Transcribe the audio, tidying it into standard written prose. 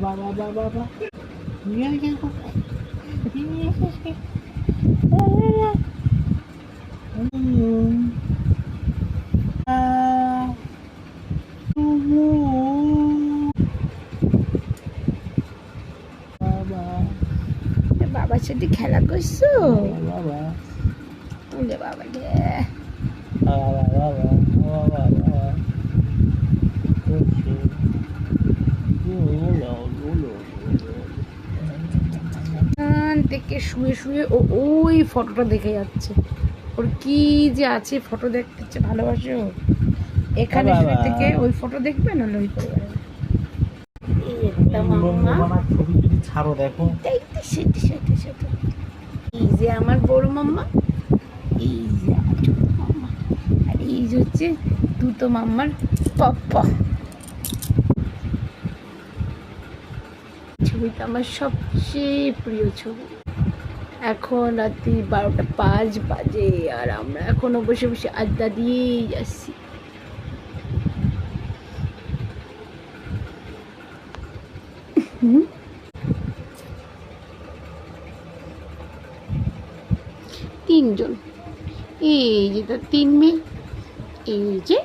বাবা বাবা বাবা বাবার সাথে খেলা করছো বাবা ওলে বাবা রে বাবা বাবা বাবা বাবা থেকে শুয়ে শুয়ে ও ওই ফটোটা দেখে যাচ্ছে ওর কি যে আছে ফটো দেখতে ভালোবাসে ও এখানে শুয়ে থেকে ওই ফটো দেখবে না ওই পরিবারে ছবি যদি ছাড়ো দেখো এই যে আমার বড় মাম্মা এই যে আমার ছোট মাম্মা আর এই যে হচ্ছে দুটো মাম্মার পাপ্পা ছবিটা আমার সবচেয়ে প্রিয় ছবি এখন রাত্রি 12:05 বাজে আর আমরা এখনো বসে বসে আড্ডা দিয়েই যাচ্ছি তিনজন এই যে তার 3 মেয়ে এই যে